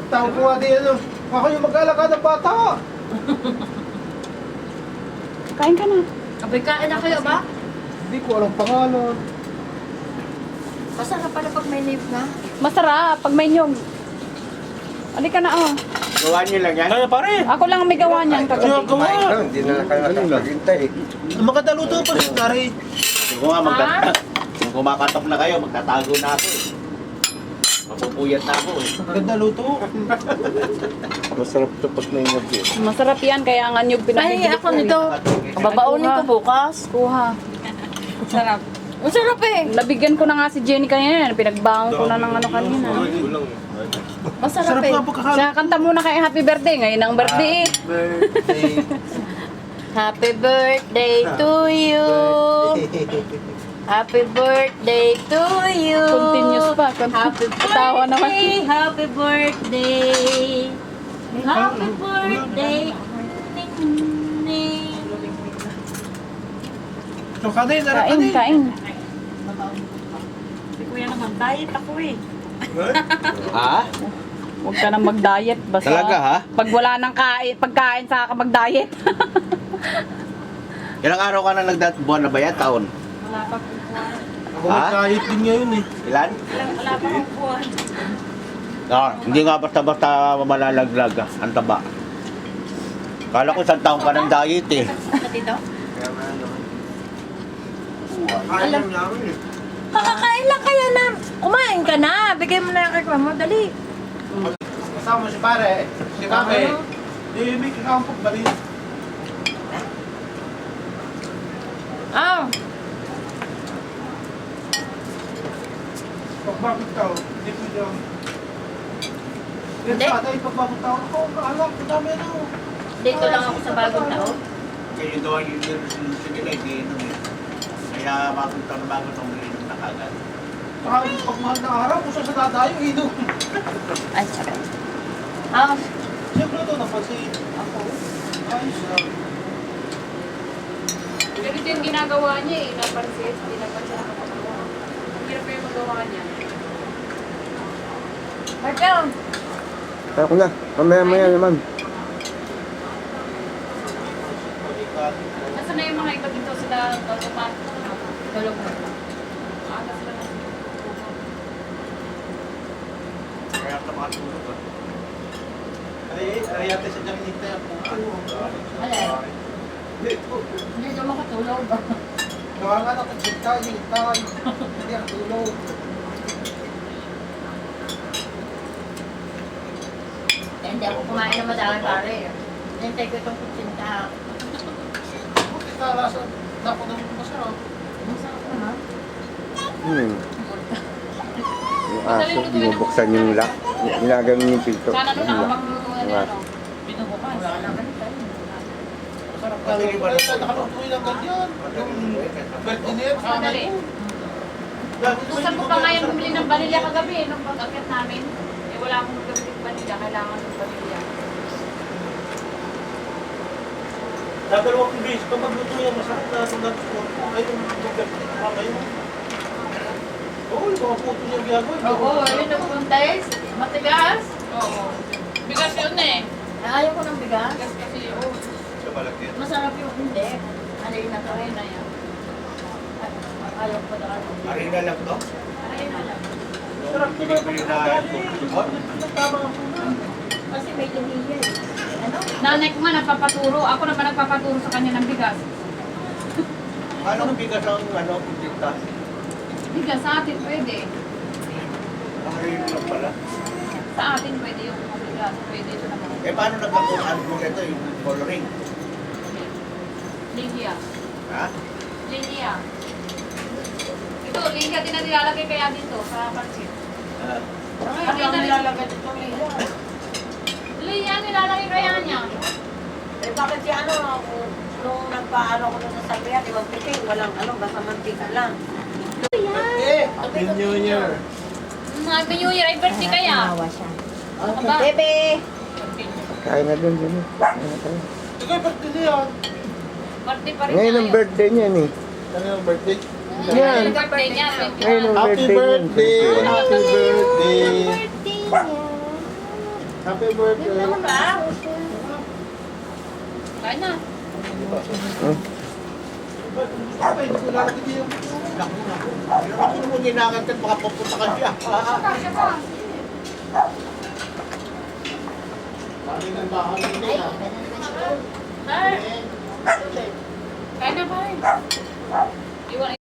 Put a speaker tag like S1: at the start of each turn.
S1: Tawag ko nga din ano. Ako yung mag-alaga ng bata.
S2: Kain ka na.
S3: Abay, kain na kayo ba?
S1: Hindi ko alam pangalan.
S3: Masarap pala pag may nip na.
S2: Masarap pag may nyog. Halika na, oh.
S4: Gawa niyo lang yan?
S1: Kaya pare.
S2: Ako lang ang may gawa niyan kagabi.
S4: Hindi na lang kayo nakapagintay.
S1: Maganda luto pa rin, Dari.
S4: Kung nga kung kumakatok na kayo, magtatago na ako eh. Mapupuyat na ako eh.
S1: Maganda luto.
S4: Masarap ito pag nainyag eh.
S2: Masarap yan, kaya nga nyog
S3: Ay,
S2: pinabibili
S3: ako nito. Babaunin ko bukas.
S2: Kuha.
S3: Sarap. Ang sarap eh.
S2: Nabigyan ko na nga si Jenny kanina. Pinagbangon ko na ng ano kanina.
S3: Masarap
S1: Sarap
S3: eh.
S1: nga pagkakalo.
S2: Siya, kanta muna kay Happy Birthday. Ngayon ang birthday eh.
S1: Birthday.
S3: Happy birthday to you. Happy birthday to you.
S2: Continuous pa.
S3: Happy
S2: Tawa naman.
S3: birthday. Happy birthday. Happy birthday.
S1: So, kanin, sarap
S2: Kain,
S1: kanin.
S2: kain.
S3: Si Kuya naman, diet ako eh.
S4: Ha?
S2: Huwag ka nang mag-diet. Basta
S4: Talaga, ha?
S2: pag wala nang pagkain, saka ka mag-diet.
S4: Ilang araw ka na buwan na ba yan? Taon?
S3: Wala pa po buwan.
S1: Ako
S4: Ha?
S1: mag-diet din ngayon eh.
S4: Ilan?
S3: Wala pa po buwan.
S4: Hindi nga basta-basta malalaglag ang taba. Kala ko isang taon ka ng diet eh.
S3: Sa dito?
S1: Alam namin eh.
S3: Kakakain lang kaya na. Kumain ka na. Bigay mo na yung reklamo mo. Dali.
S1: Kasama si pare. Si kami. Eh, may kakampag ba rin?
S3: Ah.
S1: Pagbabot tao. Hindi ko dyan.
S3: Hindi.
S1: Hindi. Pagbabot tao. Ako, alam. Madami na ako.
S3: Dito lang ako sa bagong taon.
S4: Kaya yung daw yung resolution nila, hindi inom eh. Kaya bagong taon na bagong taon inom na kagad.
S1: Saka yung pagmahal ng araw, kung saan sa dadayo, inom.
S3: Ay, sabi. Ah.
S1: Siyempre ito, napansin. Ako. Ayos lang.
S2: Ganito yung ginagawa niya eh. Napansin. Hindi napansin ako magawa. Hirap pa yung magawa niya.
S3: Markel.
S4: Kaya ko na, mamaya-maya naman.
S2: Nasaan na yung mga iba dito sila tumat? Tulog na. Aga sila na.
S4: Kaya ka makatulog ah.
S1: Ay, yate sa dyan hintay ang puto.
S3: Alay. Hindi ka makatulog.
S1: Nakanganak ang hintay, hintay. Hindi ang tulog.
S3: Hindi ako kumain na madami pare. Hintay ko itong kutsinta.
S1: Buti ka, lasa. Dapat naman masarap.
S3: Masarap naman.
S4: Yung aso, binubuksan yung lock. Ginaganon yung pinto.
S2: Sana nung
S4: Yung lock.
S2: nakapag ano, binubukas.
S3: Wala naman tayo.
S1: Masarap ka rin. Nakalutuin lang ganyan. Yung birthday niya,
S2: Madali. Gusto ko pa ngayon bumili ng vanilya kagabi nung pag-akit namin. Eh wala akong magagawin vanilya, kailangan ng vanilya.
S1: Dadalawang beses pa magluto yan, masarap na sa natin. Ayun, mag-birthday ka kayo. Oo, yung mga puto niya ginagawa.
S3: Oo, yun ang puntais. Matigas.
S2: Oo. Bigas yun eh.
S3: Ayaw ko ng bigas.
S2: Bigas kasi yun.
S4: Sa balakit.
S3: Masarap yung hindi. Ano yun na to?
S2: Ayun na yan.
S3: Ayaw ko na.
S4: Harina lang to?
S3: Ayun na lang.
S1: Sarap niya ba yung tama ang puno.
S3: Kasi may lumiya eh. Ano?
S2: Nanay ko nga nagpapaturo. Ako naman nagpapaturo sa kanya ng bigas.
S4: Anong bigas ang pinta?
S2: Bigas sa atin pwede.
S4: Harina lang pala.
S2: Sa atin pwede yung mga bigas. Pwede ito naman.
S4: Eh paano nagkakuhaan mo ito yung coloring?
S2: Lilia.
S4: Ha?
S2: Lilia. Ito, lilia din na nilalagay kaya dito sa pansit.
S3: Ano ang nilalagay dito Lila?
S2: Lilia nilalagay kaya niya.
S3: Eh bakit si ano, nung nagpaano ko sa salbiya, di ba piting, walang ano, basta mantika lang.
S1: Eh, Happy New Year.
S2: Happy New Year, ay birthday kaya.
S3: siya.
S2: Ano ba?
S3: Bebe!
S4: Kain na dun din.
S1: Ikaw yung birthday niya.
S2: Birthday pa rin
S4: Ngayon ang birthday niya ni.
S1: Ano yung birthday?
S4: Yan.
S2: Ang birthday niya,
S4: Ngayon ang
S1: Happy
S4: birthday niya.
S1: birthday! Happy birthday! Happy birthday.
S3: Hindi naman ba?
S2: Kain na.
S1: Ay, hindi ko lalaki din yung... Hindi mo ginagagad baka papunta ka siya.
S2: Siya pa.
S1: Sabi ng bahay hindi ah.
S2: Kain na pa rin. Iwan